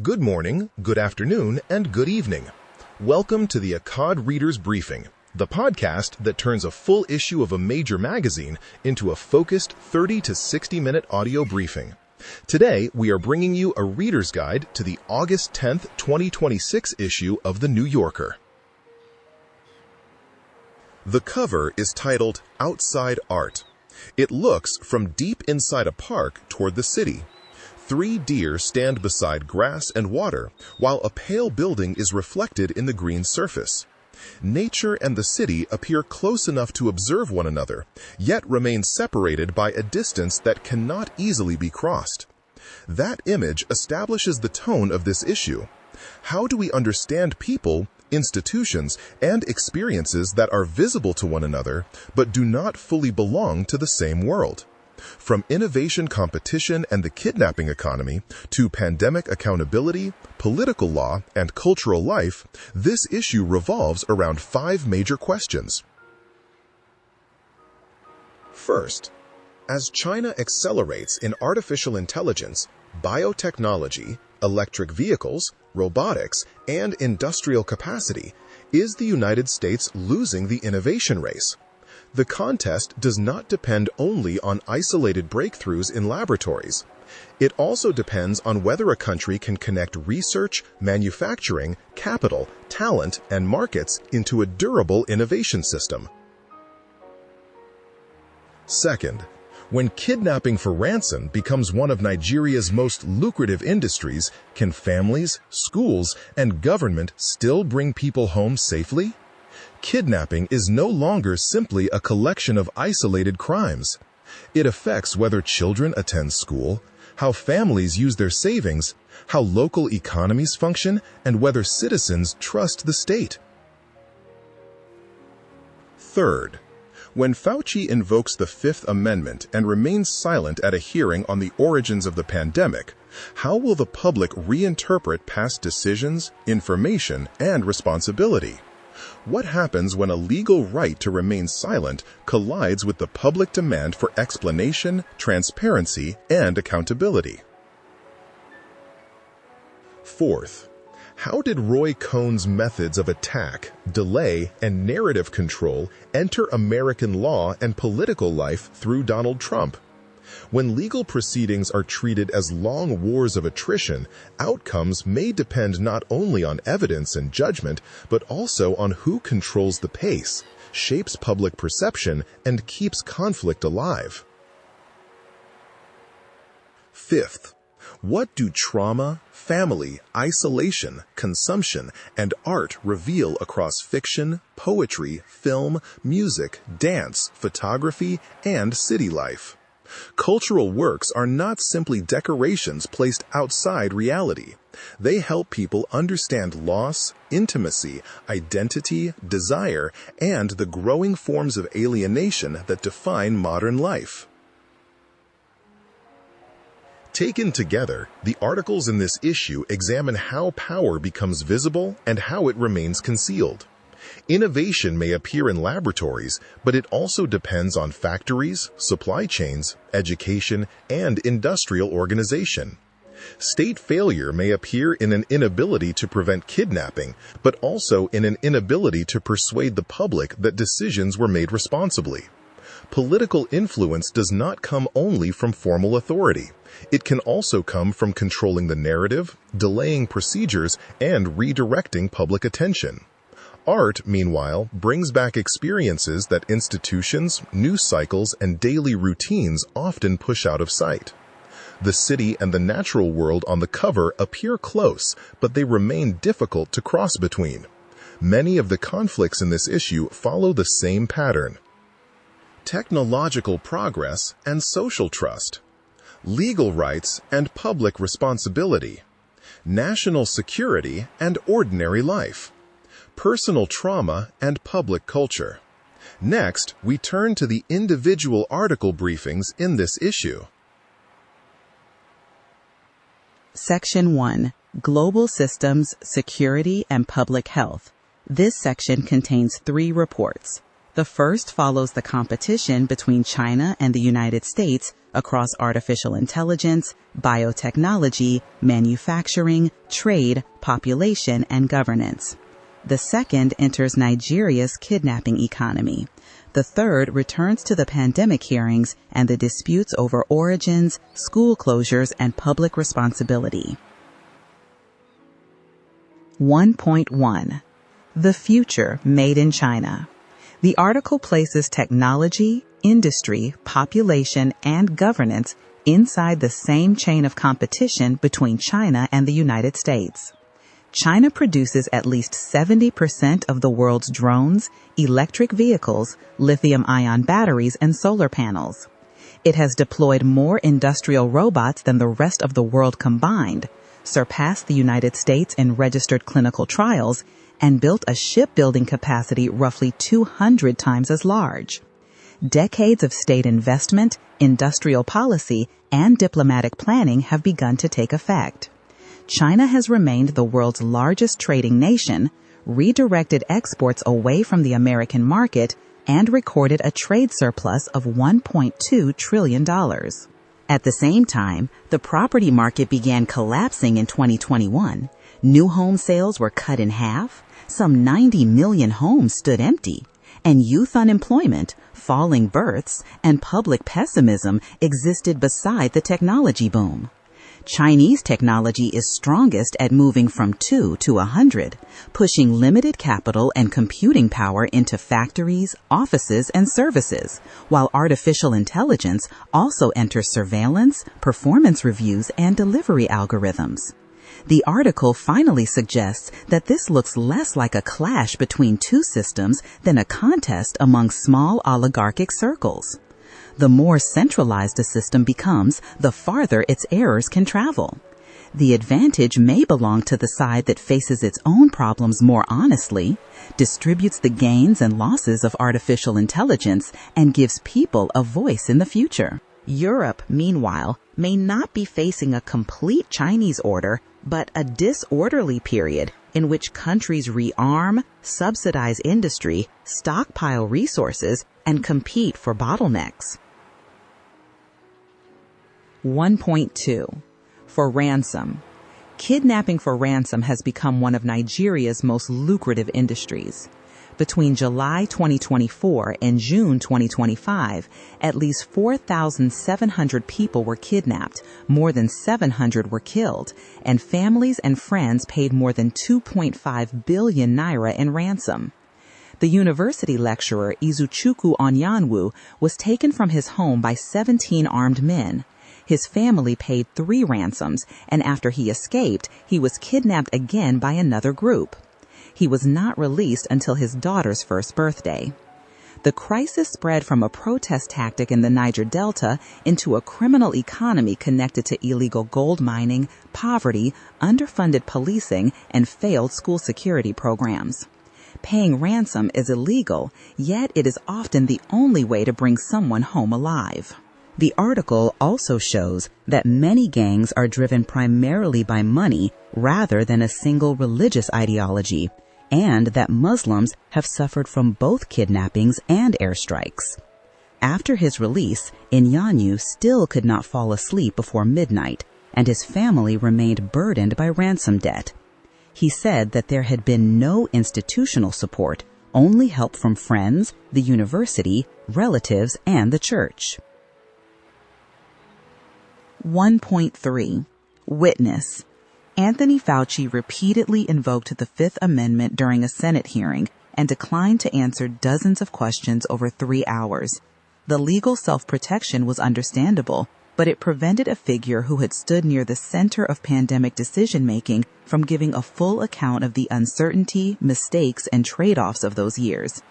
Good morning, good afternoon, and good evening. Welcome to the Akkad Reader's Briefing, the podcast that turns a full issue of a major magazine into a focused 30 to 60-minute audio briefing. Today, we are bringing you a reader's guide to the August 10th, 2026 issue of The New Yorker. The cover is titled Outside Art. It looks from deep inside a park toward the city. 3 deer stand beside grass and water, while a pale building is reflected in the green surface. Nature and the city appear close enough to observe one another, yet remain separated by a distance that cannot easily be crossed. That image establishes the tone of this issue. How do we understand people, institutions, and experiences that are visible to one another, but do not fully belong to the same world? From innovation competition and the kidnapping economy to pandemic accountability, political law, and cultural life, this issue revolves around 5 major questions. First, as China accelerates in artificial intelligence, biotechnology, electric vehicles, robotics, and industrial capacity, is the United States losing the innovation race? The contest does not depend only on isolated breakthroughs in laboratories. It also depends on whether a country can connect research, manufacturing, capital, talent, and markets into a durable innovation system. Second, when kidnapping for ransom becomes one of Nigeria's most lucrative industries, can families, schools, and government still bring people home safely? Kidnapping is no longer simply a collection of isolated crimes. It affects whether children attend school, how families use their savings, how local economies function, and whether citizens trust the state. Third, when Fauci invokes the Fifth Amendment and remains silent at a hearing on the origins of the pandemic, how will the public reinterpret past decisions, information, and responsibility? What happens when a legal right to remain silent collides with the public demand for explanation, transparency, and accountability? Fourth, how did Roy Cohn's methods of attack, delay, and narrative control enter American law and political life through Donald Trump? When legal proceedings are treated as long wars of attrition, outcomes may depend not only on evidence and judgment, but also on who controls the pace, shapes public perception, and keeps conflict alive. Fifth, what do trauma, family, isolation, consumption, and art reveal across fiction, poetry, film, music, dance, photography, and city life? Cultural works are not simply decorations placed outside reality. They help people understand loss, intimacy, identity, desire, and the growing forms of alienation that define modern life. Taken together, the articles in this issue examine how power becomes visible and how it remains concealed. Innovation may appear in laboratories, but it also depends on factories, supply chains, education, and industrial organization. State failure may appear in an inability to prevent kidnapping, but also in an inability to persuade the public that decisions were made responsibly. Political influence does not come only from formal authority. It can also come from controlling the narrative, delaying procedures, and redirecting public attention. Art, meanwhile, brings back experiences that institutions, news cycles, and daily routines often push out of sight. The city and the natural world on the cover appear close, but they remain difficult to cross between. Many of the conflicts in this issue follow the same pattern. Technological progress and social trust. Legal rights and public responsibility. National security and ordinary life. Personal trauma and public culture. Next, we turn to the individual article briefings in this issue. Section 1. Global Systems, Security, and Public Health. This section contains 3 reports. The first follows the competition between China and the United States across artificial intelligence, biotechnology, manufacturing, trade, population, and governance. The second enters Nigeria's kidnapping economy. The third returns to the pandemic hearings and the disputes over origins, school closures, and public responsibility. 1.1. The Future Made in China. The article places technology, industry, population, and governance inside the same chain of competition between China and the United States. China produces at least 70% of the world's drones, electric vehicles, lithium-ion batteries, and solar panels. It has deployed more industrial robots than the rest of the world combined, surpassed the United States in registered clinical trials, and built a shipbuilding capacity roughly 200 times as large. Decades of state investment, industrial policy, and diplomatic planning have begun to take effect. China has remained the world's largest trading nation, redirected exports away from the American market, and recorded a trade surplus of $1.2 trillion. At the same time, the property market began collapsing in 2021. New home sales were cut in half, some 90 million homes stood empty, and youth unemployment, falling births, and public pessimism existed beside the technology boom. Chinese technology is strongest at moving from 2 to 100, pushing limited capital and computing power into factories, offices, and services, while artificial intelligence also enters surveillance, performance reviews, and delivery algorithms. The article finally suggests that this looks less like a clash between two systems than a contest among small oligarchic circles. The more centralized a system becomes, the farther its errors can travel. The advantage may belong to the side that faces its own problems more honestly, distributes the gains and losses of artificial intelligence, and gives people a voice in the future. Europe, meanwhile, may not be facing a complete Chinese order, but a disorderly period in which countries rearm, subsidize industry, stockpile resources, and compete for bottlenecks. 1.2. For Ransom. Kidnapping for ransom has become one of Nigeria's most lucrative industries. Between July 2024 and June 2025, at least 4,700 people were kidnapped, more than 700 were killed, and families and friends paid more than 2.5 billion naira in ransom. The university lecturer Izuchukwu Onyanwu was taken from his home by 17 armed men. His family paid 3 ransoms, and after he escaped, he was kidnapped again by another group. He was not released until his daughter's first birthday. The crisis spread from a protest tactic in the Niger Delta into a criminal economy connected to illegal gold mining, poverty, underfunded policing, and failed school security programs. Paying ransom is illegal, yet it is often the only way to bring someone home alive. The article also shows that many gangs are driven primarily by money rather than a single religious ideology, and that Muslims have suffered from both kidnappings and airstrikes. After his release, Enjambment still could not fall asleep before midnight, and his family remained burdened by ransom debt. He said that there had been no institutional support, only help from friends, the university, relatives, and the church. 1.3. Witness. Anthony Fauci repeatedly invoked the Fifth Amendment during a Senate hearing and declined to answer dozens of questions over 3 hours. The legal self-protection was understandable, but it prevented a figure who had stood near the center of pandemic decision-making from giving a full account of the uncertainty, mistakes, and trade-offs of those years.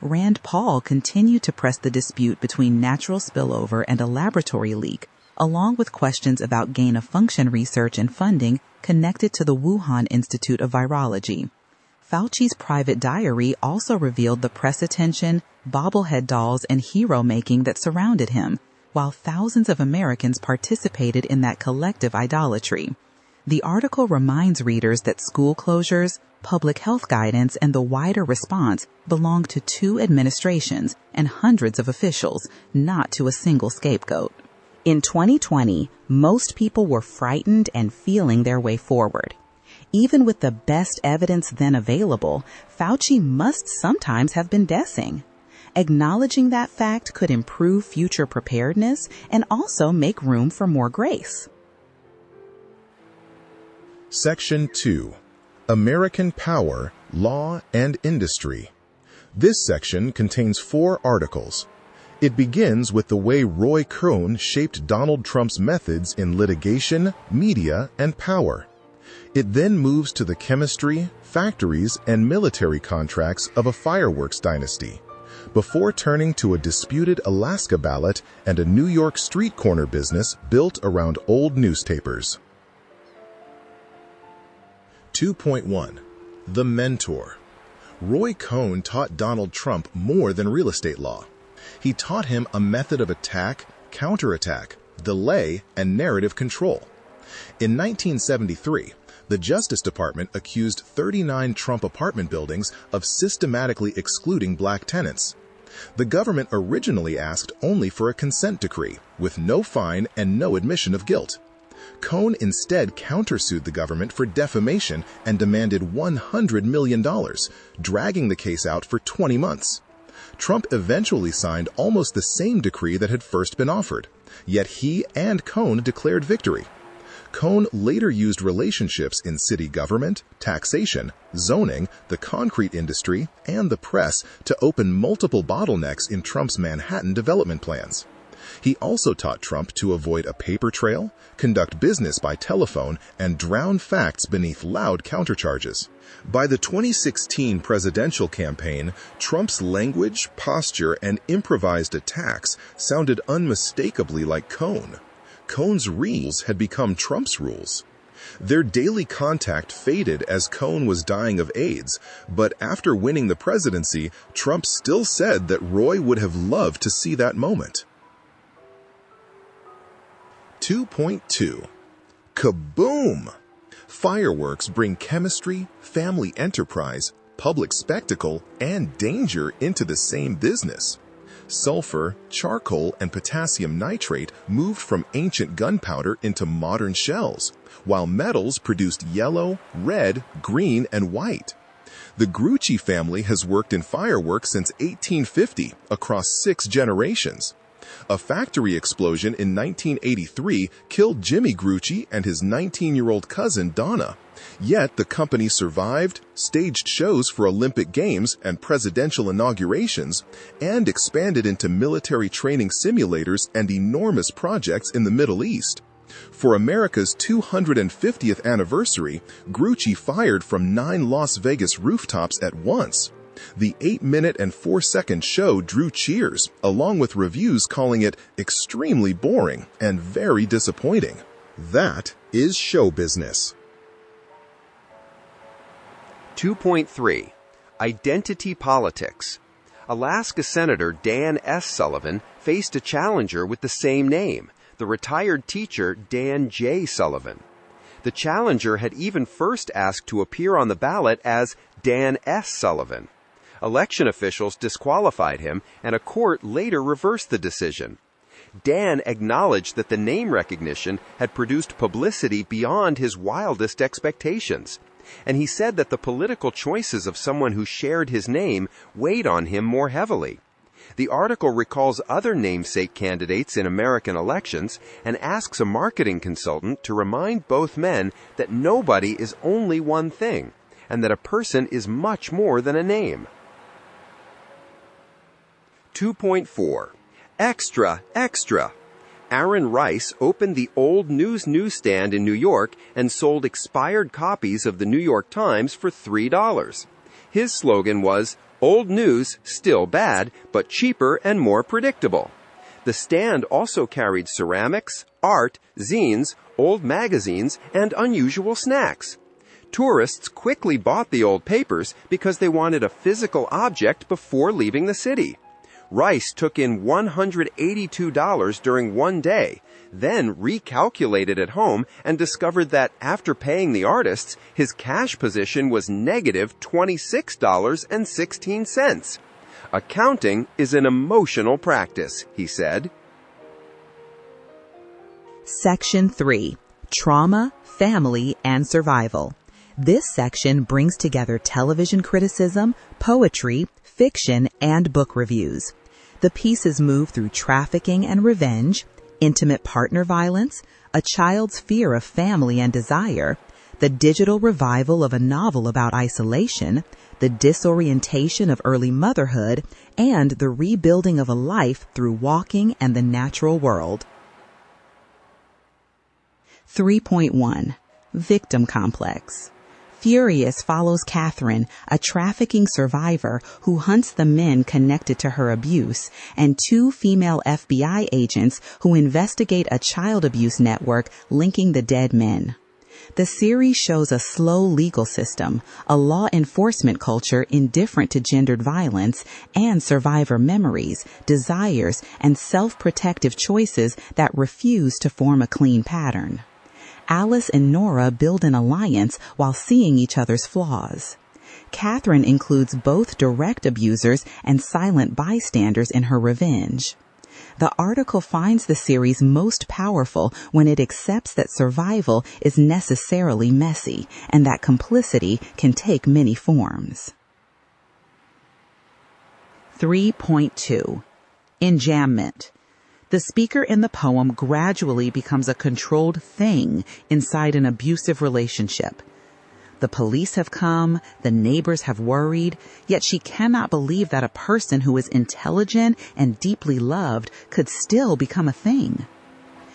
Rand Paul continued to press the dispute between natural spillover and a laboratory leak, along with questions about gain-of-function research and funding connected to the Wuhan Institute of Virology. Fauci's private diary also revealed the press attention, bobblehead dolls, and hero-making that surrounded him, while thousands of Americans participated in that collective idolatry. The article reminds readers that school closures, public health guidance, and the wider response belong to two administrations and hundreds of officials, not to a single scapegoat. In 2020, most people were frightened and feeling their way forward. Even with the best evidence then available, Fauci must sometimes have been guessing. Acknowledging that fact could improve future preparedness and also make room for more grace. Section 2. American Power, Law, and Industry. This section contains 4 articles. It begins with the way Roy Cohn shaped Donald Trump's methods in litigation, media, and power. It then moves to the chemistry, factories, and military contracts of a fireworks dynasty, before turning to a disputed Alaska ballot and a New York street corner business built around old newspapers. 2.1. The Mentor. Roy Cohn taught Donald Trump more than real estate law. He taught him a method of attack, counterattack, delay, and narrative control. In 1973, the Justice Department accused 39 Trump apartment buildings of systematically excluding black tenants. The government originally asked only for a consent decree, with no fine and no admission of guilt. Cohn instead countersued the government for defamation and demanded $100 million, dragging the case out for 20 months. Trump eventually signed almost the same decree that had first been offered, yet he and Cohn declared victory. Cohn later used relationships in city government, taxation, zoning, the concrete industry, and the press to open multiple bottlenecks in Trump's Manhattan development plans. He also taught Trump to avoid a paper trail, conduct business by telephone, and drown facts beneath loud countercharges. By the 2016 presidential campaign, Trump's language, posture, and improvised attacks sounded unmistakably like Cohn. Cohn's rules had become Trump's rules. Their daily contact faded as Cohn was dying of AIDS, but after winning the presidency, Trump still said that Roy would have loved to see that moment. 2.2. Kaboom! Fireworks bring chemistry, family enterprise, public spectacle, and danger into the same business. Sulfur, charcoal, and potassium nitrate moved from ancient gunpowder into modern shells, while metals produced yellow, red, green, and white. The Grucci family has worked in fireworks since 1850, across 6 generations. A factory explosion in 1983 killed Jimmy Grucci and his 19-year-old cousin Donna. Yet the company survived, staged shows for Olympic Games and presidential inaugurations, and expanded into military training simulators and enormous projects in the Middle East. For America's 250th anniversary, Grucci fired from 9 Las Vegas rooftops at once. The 8-minute and 4-second show drew cheers, along with reviews calling it extremely boring and very disappointing. That is show business. 2.3. Identity Politics. Alaska Senator Dan S. Sullivan faced a challenger with the same name, the retired teacher Dan J. Sullivan. The challenger had even first asked to appear on the ballot as Dan S. Sullivan. Election officials disqualified him, and a court later reversed the decision. Dan acknowledged that the name recognition had produced publicity beyond his wildest expectations, and he said that the political choices of someone who shared his name weighed on him more heavily. The article recalls other namesake candidates in American elections and asks a marketing consultant to remind both men that nobody is only one thing, and that a person is much more than a name. 2.4. Extra, extra. Aaron Rice opened the Old News newsstand in New York and sold expired copies of the New York Times for $3. His slogan was, "Old news, still bad, but cheaper and more predictable." The stand also carried ceramics, art, zines, old magazines, and unusual snacks. Tourists quickly bought the old papers because they wanted a physical object before leaving the city. Rice took in $182 during one day, then recalculated at home and discovered that after paying the artists, his cash position was negative $26.16. Accounting is an emotional practice, he said. Section 3. Trauma, Family, and Survival. This section brings together television criticism, poetry, fiction, and book reviews. The pieces move through trafficking and revenge, intimate partner violence, a child's fear of family and desire, the digital revival of a novel about isolation, the disorientation of early motherhood, and the rebuilding of a life through walking and the natural world. 3.1. Victim Complex. Furious follows Catherine, a trafficking survivor who hunts the men connected to her abuse, and two female FBI agents who investigate a child abuse network linking the dead men. The series shows a slow legal system, a law enforcement culture indifferent to gendered violence, and survivor memories, desires, and self-protective choices that refuse to form a clean pattern. Alice and Nora build an alliance while seeing each other's flaws. Catherine includes both direct abusers and silent bystanders in her revenge. The article finds the series most powerful when it accepts that survival is necessarily messy and that complicity can take many forms. 3.2. Enjambment. The speaker in the poem gradually becomes a controlled thing inside an abusive relationship. The police have come, the neighbors have worried, yet she cannot believe that a person who is intelligent and deeply loved could still become a thing.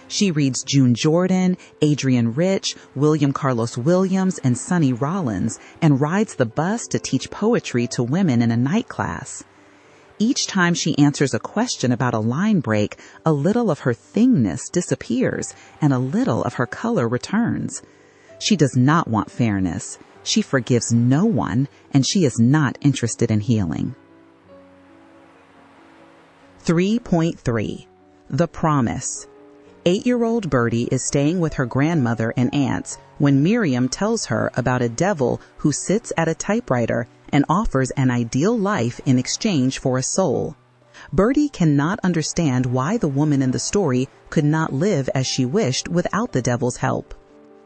She reads June Jordan, Adrienne Rich, William Carlos Williams, and Sonny Rollins, and rides the bus to teach poetry to women in a night class. Each time she answers a question about a line break, a little of her thingness disappears and a little of her color returns. She does not want fairness. She forgives no one, and she is not interested in healing. 3.3. The Promise. 8-year-old Birdie is staying with her grandmother and aunts when Miriam tells her about a devil who sits at a typewriter and offers an ideal life in exchange for a soul. Birdie cannot understand why the woman in the story could not live as she wished without the devil's help.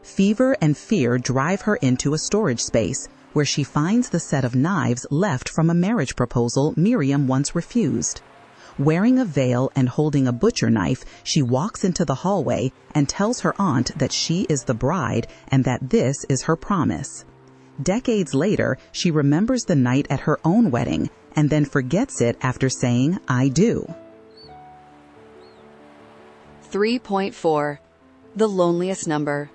Fever and fear drive her into a storage space where she finds the set of knives left from a marriage proposal Miriam once refused. Wearing a veil and holding a butcher knife, she walks into the hallway and tells her aunt that she is the bride and that this is her promise. Decades later, she remembers the night at her own wedding and then forgets it after saying, "I do." 3.4. The Loneliest Number.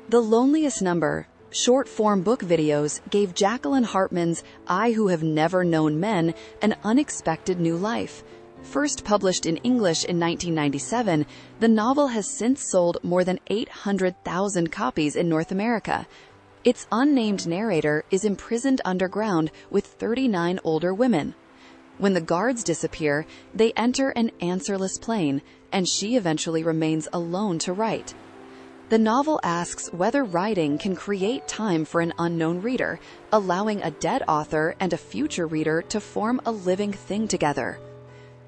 The Loneliest Number, short-form book videos, gave Jacqueline Hartman's I Who Have Never Known Men an unexpected new life. First published in English in 1997, the novel has since sold more than 800,000 copies in North America. Its unnamed narrator is imprisoned underground with 39 older women. When the guards disappear, they enter an answerless plane, and she eventually remains alone to write. The novel asks whether writing can create time for an unknown reader, allowing a dead author and a future reader to form a living thing together.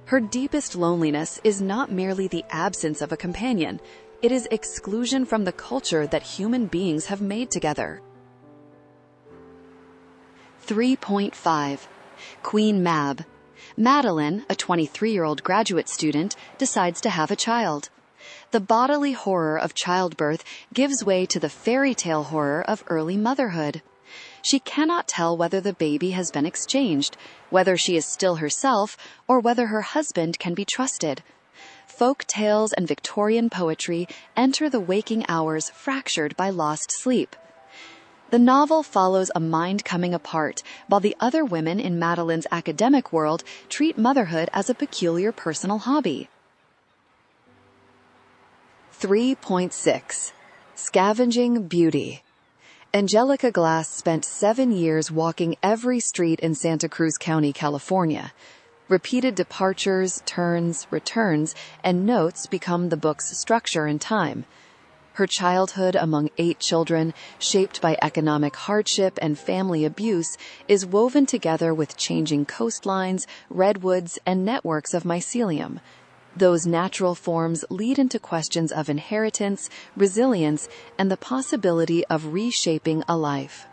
Her deepest loneliness is not merely the absence of a companion. It is exclusion from the culture that human beings have made together. 3.5. Queen Mab. Madeline, a 23-year-old graduate student, decides to have a child. The bodily horror of childbirth gives way to the fairy tale horror of early motherhood. She cannot tell whether the baby has been exchanged, whether she is still herself, or whether her husband can be trusted. Folk tales and Victorian poetry enter the waking hours fractured by lost sleep. The novel follows a mind coming apart, while the other women in Madeline's academic world treat motherhood as a peculiar personal hobby. 3.6. Scavenging Beauty. Angelica Glass spent 7 years walking every street in Santa Cruz County, California. Repeated departures, turns, returns, and notes become the book's structure and time. Her childhood among 8 children, shaped by economic hardship and family abuse, is woven together with changing coastlines, redwoods, and networks of mycelium. Those natural forms lead into questions of inheritance, resilience, and the possibility of reshaping a life.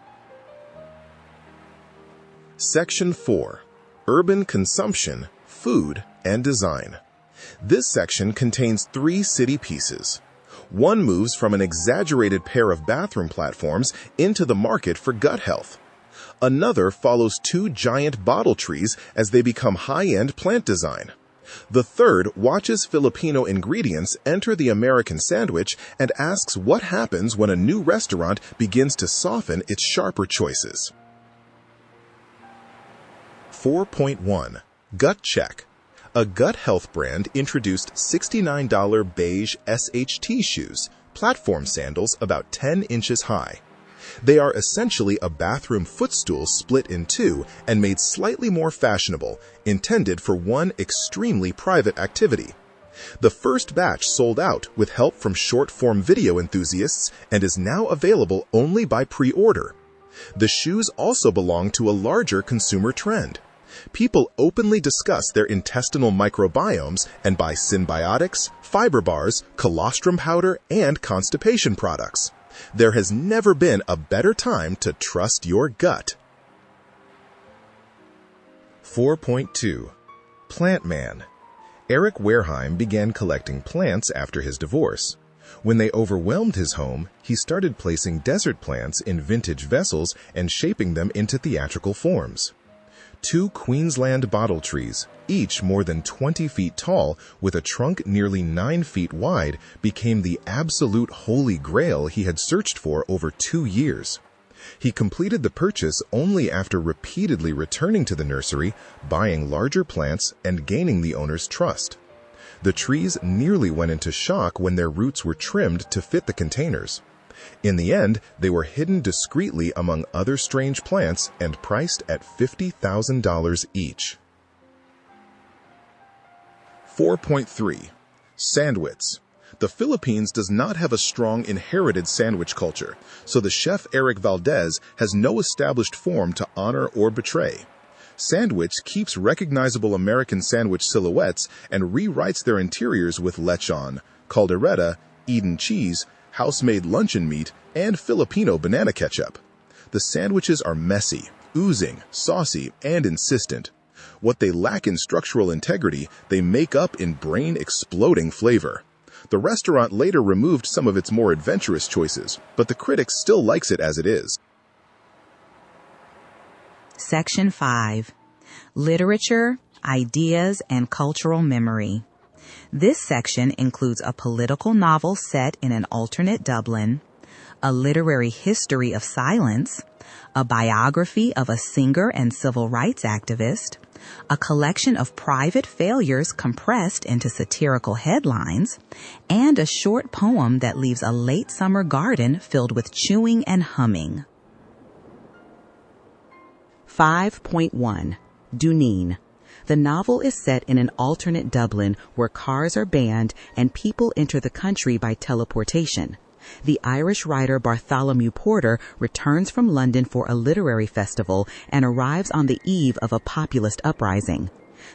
Section 4. Urban Consumption, Food, and Design. This section contains 3 city pieces. One moves from an exaggerated pair of bathroom platforms into the market for gut health. Another follows 2 giant bottle trees as they become high-end plant design. The third watches Filipino ingredients enter the American sandwich and asks what happens when a new restaurant begins to soften its sharper choices. 4.1. Gut Check. A gut health brand introduced $69 beige SHT shoes, platform sandals about 10 inches high. They are essentially a bathroom footstool split in 2 and made slightly more fashionable, intended for one extremely private activity. The first batch sold out with help from short-form video enthusiasts and is now available only by pre-order. The shoes also belong to a larger consumer trend. People openly discuss their intestinal microbiomes and buy symbiotics, fiber bars, colostrum powder, and constipation products. There has never been a better time to trust your gut. 4.2. Plant Man. Eric Wareheim began collecting plants after his divorce. When they overwhelmed his home, he started placing desert plants in vintage vessels and shaping them into theatrical forms. 2 Queensland bottle trees, each more than 20 feet tall with a trunk nearly 9 feet wide, became the absolute holy grail he had searched for over 2 years. He completed the purchase only after repeatedly returning to the nursery, buying larger plants, and gaining the owner's trust. The trees nearly went into shock when their roots were trimmed to fit the containers. In the end, they were hidden discreetly among other strange plants and priced at $50,000 each. 4.3. Sanwits. The Philippines does not have a strong inherited sandwich culture, so the chef Eric Valdez has no established form to honor or betray. Sandwich keeps recognizable American sandwich silhouettes and rewrites their interiors with lechon, caldereta, Eden cheese, house-made luncheon meat, and Filipino banana ketchup. The sandwiches are messy, oozing, saucy, and insistent. What they lack in structural integrity, they make up in brain-exploding flavor. The restaurant later removed some of its more adventurous choices, but the critic still likes it as it is. Section 5. Literature, Ideas, and Cultural Memory. This section includes a political novel set in an alternate Dublin, a literary history of silence, a biography of a singer and civil rights activist, a collection of private failures compressed into satirical headlines, and a short poem that leaves a late summer garden filled with chewing and humming. 5.1. Dooneen. The novel is set in an alternate Dublin where cars are banned and people enter the country by teleportation. The Irish writer Bartholomew Porter returns from London for a literary festival and arrives on the eve of a populist uprising.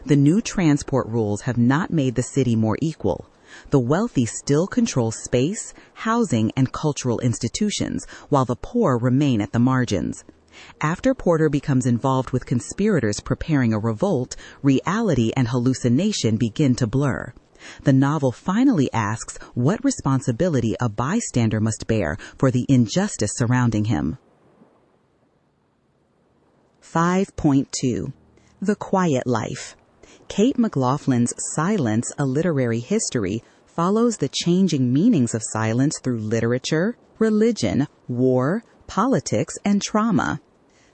The new transport rules have not made the city more equal. The wealthy still control space, housing, and cultural institutions, while the poor remain at the margins. After Porter becomes involved with conspirators preparing a revolt, reality and hallucination begin to blur. The novel finally asks what responsibility a bystander must bear for the injustice surrounding him. 5.2. The Quiet Life. Kate McLaughlin's Silence, A Literary History follows the changing meanings of silence through literature, religion, war, politics, and trauma.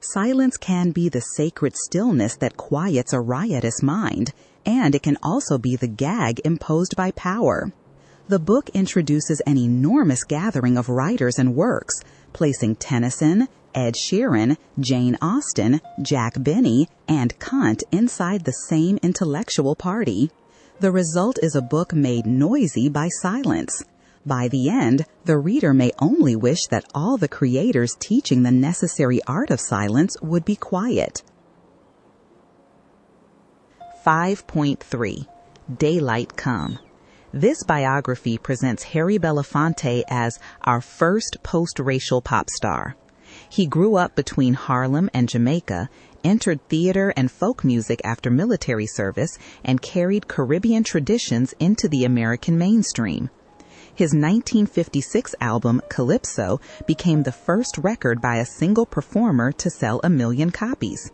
Silence can be the sacred stillness that quiets a riotous mind, and it can also be the gag imposed by power. The book introduces an enormous gathering of writers and works, placing Tennyson, Ed Sheeran, Jane Austen, Jack Benny, and Kant inside the same intellectual party. The result is a book made noisy by silence. By the end, the reader may only wish that all the creators teaching the necessary art of silence would be quiet. 5.3. Daylight Come. This biography presents Harry Belafonte as our first post-racial pop star. He grew up between Harlem and Jamaica, entered theater and folk music after military service, and carried Caribbean traditions into the American mainstream. His 1956 album, Calypso, became the first record by a single performer to sell 1 million copies.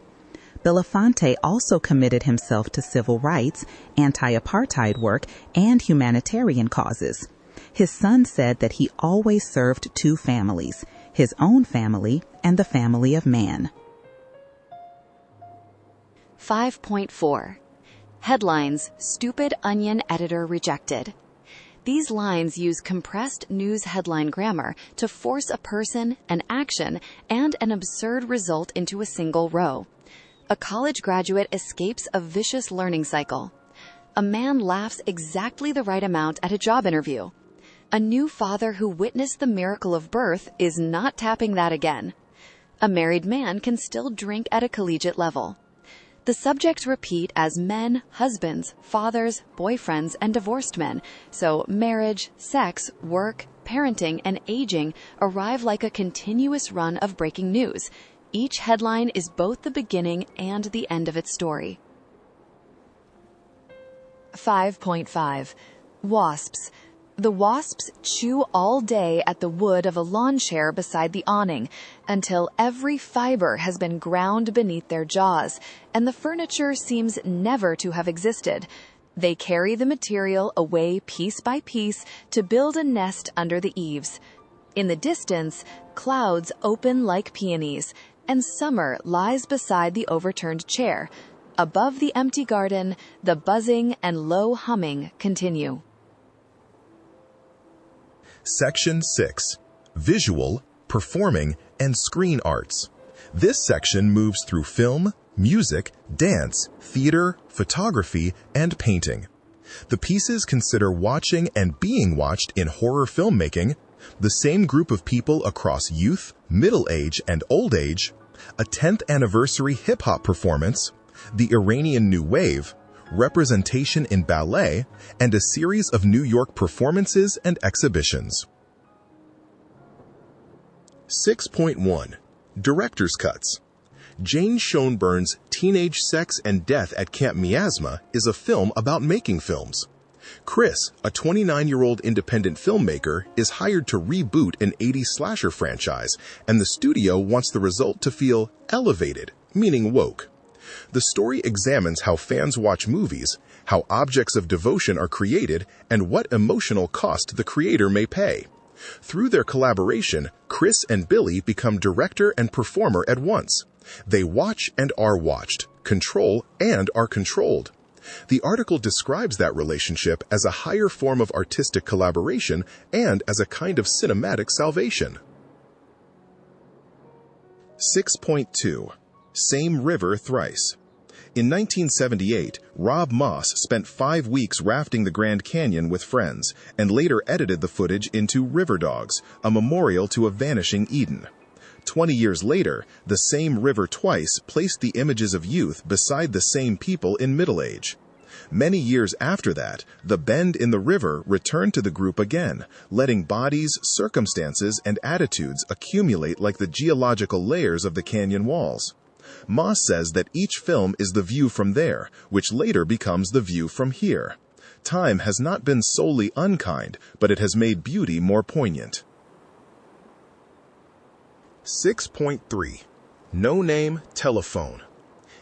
Belafonte also committed himself to civil rights, anti-apartheid work, and humanitarian causes. His son said that he always served two families, his own family and the family of man. 5.4. Headlines, Stupid Onion Editor Rejected. These lines use compressed news headline grammar to force a person, an action, and an absurd result into a single row. A college graduate escapes a vicious learning cycle. A man laughs exactly the right amount at a job interview. A new father who witnessed the miracle of birth is not tapping that again. A married man can still drink at a collegiate level. The subjects repeat as men, husbands, fathers, boyfriends, and divorced men, so marriage, sex, work, parenting, and aging arrive like a continuous run of breaking news. Each headline is both the beginning and the end of its story. 5.5. Wasps. The wasps chew all day at the wood of a lawn chair beside the awning until every fiber has been ground beneath their jaws, and the furniture seems never to have existed. They carry the material away piece by piece to build a nest under the eaves. In the distance, clouds open like peonies, and summer lies beside the overturned chair. Above the empty garden, the buzzing and low humming continue. Section 6. Visual, Performing, and Screen Arts. This section moves through film, music, dance, theater, photography, and painting. The pieces consider watching and being watched in horror filmmaking, the same group of people across youth, middle age, and old age, a 10th anniversary hip-hop performance, the Iranian New Wave, representation in ballet, and a series of New York performances and exhibitions. 6.1. Director's Cuts. Jane Schoenberg's Teenage Sex and Death at Camp Miasma is a film about making films. Chris, a 29-year-old independent filmmaker, is hired to reboot an 80s slasher franchise, and the studio wants the result to feel elevated, meaning woke. The story examines how fans watch movies, how objects of devotion are created, and what emotional cost the creator may pay. Through their collaboration, Chris and Billy become director and performer at once. They watch and are watched, control and are controlled. The article describes that relationship as a higher form of artistic collaboration and as a kind of cinematic salvation. 6.2. Same River Thrice. In 1978, Rob Moss spent 5 weeks rafting the Grand Canyon with friends and later edited the footage into River Dogs, a memorial to a vanishing Eden. 20 years later, the same river twice placed the images of youth beside the same people in middle age. Many years after that, the bend in the river returned to the group again, letting bodies, circumstances, and attitudes accumulate like the geological layers of the canyon walls. Moss says that each film is the view from there, which later becomes the view from here. Time has not been solely unkind, but it has made beauty more poignant. 6.3. Noname, Telefone.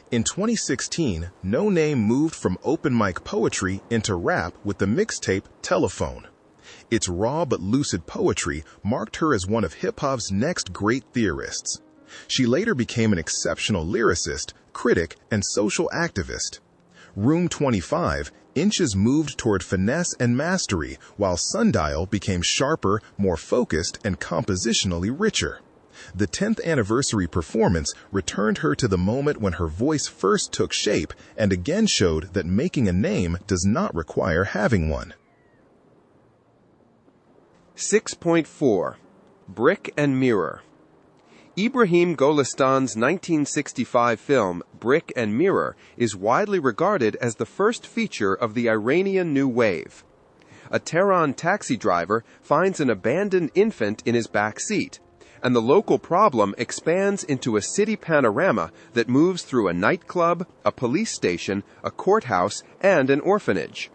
In 2016, Noname moved from open mic poetry into rap with the mixtape Telefone. Its raw but lucid poetry marked her as one of hip-hop's next great theorists. She later became an exceptional lyricist, critic, and social activist. Room 25, Inches moved toward finesse and mastery, while Sundial became sharper, more focused, and compositionally richer. The 10th anniversary performance returned her to the moment when her voice first took shape and again showed that making a name does not require having one. 6.4 Brick and Mirror. Ibrahim Golistan's 1965 film Brick and Mirror is widely regarded as the first feature of the Iranian New Wave. A Tehran taxi driver finds an abandoned infant in his back seat, and the local problem expands into a city panorama that moves through a nightclub, a police station, a courthouse, and an orphanage.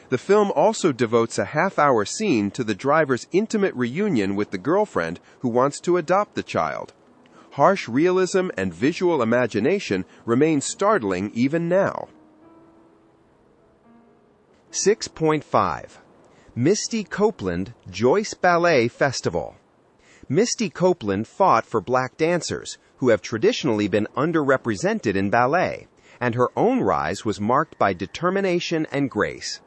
The film also devotes a half-hour scene to the driver's intimate reunion with the girlfriend who wants to adopt the child. Harsh realism and visual imagination remain startling even now. 6.5 Misty Copeland Joyce Ballet Festival. Misty Copeland fought for black dancers, who have traditionally been underrepresented in ballet, and her own rise was marked by determination and grace.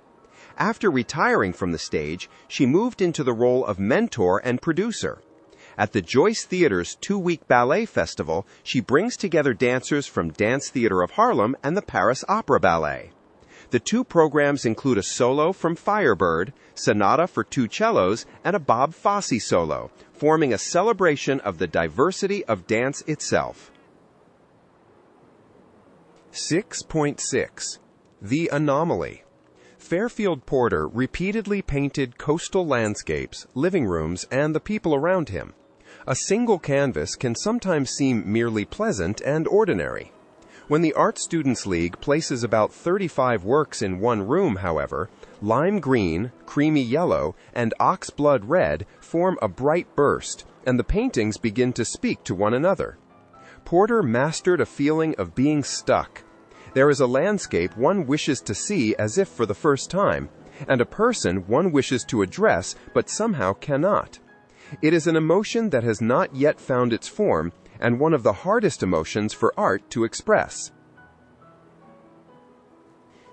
After retiring from the stage, she moved into the role of mentor and producer. At the Joyce Theater's 2-week ballet festival, she brings together dancers from Dance Theater of Harlem and the Paris Opera Ballet. The two programs include a solo from Firebird, sonata for 2 cellos, and a Bob Fosse solo, forming a celebration of the diversity of dance itself. 6.6 The Anomaly. Fairfield Porter repeatedly painted coastal landscapes, living rooms, and the people around him. A single canvas can sometimes seem merely pleasant and ordinary. When the Art Students League places about 35 works in one room, however, lime green, creamy yellow, and ox blood red form a bright burst, and the paintings begin to speak to one another. Porter mastered a feeling of being stuck. There is a landscape one wishes to see as if for the first time, and a person one wishes to address but somehow cannot. It is an emotion that has not yet found its form, and one of the hardest emotions for art to express.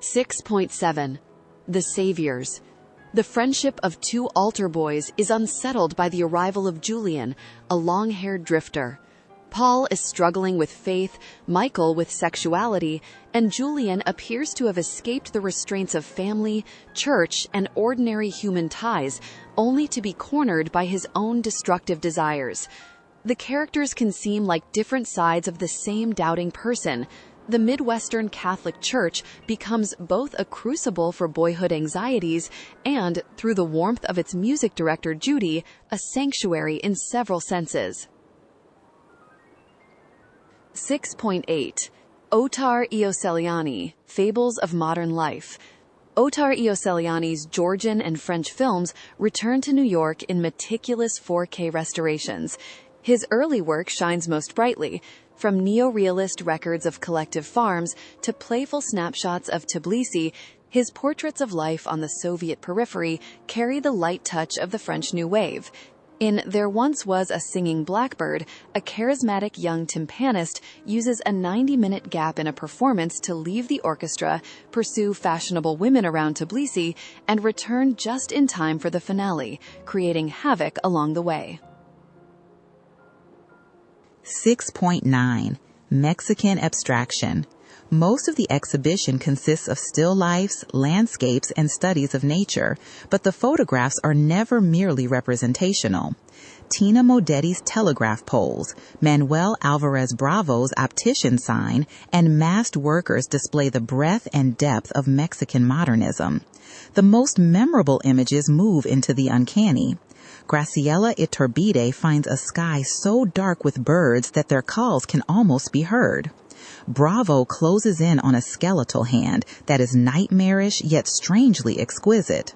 6.7 The Saviors. The friendship of 2 altar boys is unsettled by the arrival of Julian, a long-haired drifter. Paul is struggling with faith, Michael with sexuality, and Julian appears to have escaped the restraints of family, church, and ordinary human ties, only to be cornered by his own destructive desires. The characters can seem like different sides of the same doubting person. The Midwestern Catholic Church becomes both a crucible for boyhood anxieties and, through the warmth of its music director Judy, a sanctuary in several senses. 6.8 Otar Iosseliani, Fables of Modern Life. Otar Iosseliani's Georgian and French films return to New York in meticulous 4K restorations. His early work shines most brightly, from neo-realist records of collective farms to playful snapshots of Tbilisi. His portraits of life on the Soviet periphery carry the light touch of the French New Wave. In There Once Was a Singing Blackbird, a charismatic young timpanist uses a 90-minute gap in a performance to leave the orchestra, pursue fashionable women around Tbilisi, and return just in time for the finale, creating havoc along the way. 6.9 Mexican Abstraction. Most of the exhibition consists of still lifes, landscapes, and studies of nature, but the photographs are never merely representational. Tina Modetti's telegraph poles, Manuel Alvarez Bravo's optician sign, and masked workers display the breadth and depth of Mexican modernism. The most memorable images move into the uncanny. Graciela Iturbide finds a sky so dark with birds that their calls can almost be heard. Bravo closes in on a skeletal hand that is nightmarish yet strangely exquisite.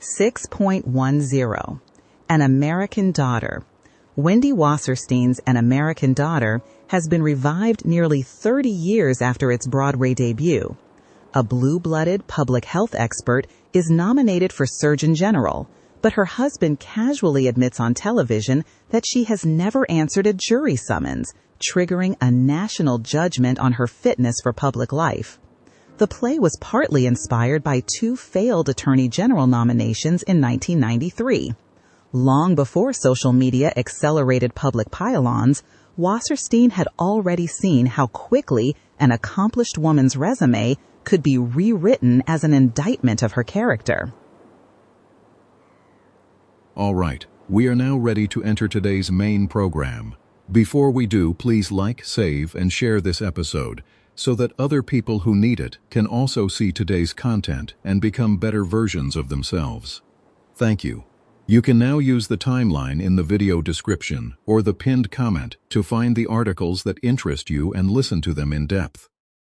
6.10 An American Daughter. Wendy Wasserstein's An American Daughter has been revived nearly 30 years after its Broadway debut. A blue-blooded public health expert is nominated for Surgeon General, but her husband casually admits on television that she has never answered a jury summons, triggering a national judgment on her fitness for public life. The play was partly inspired by 2 failed Attorney General nominations in 1993. Long before social media accelerated public pile-ons, Wasserstein had already seen how quickly an accomplished woman's resume could be rewritten as an indictment of her character. All right, we are now ready to enter today's main program. Before we do, please like, save, and share this episode so that other people who need it can also see today's content and become better versions of themselves. Thank you. You can now use the timeline in the video description or the pinned comment to find the articles that interest you and listen to them in depth.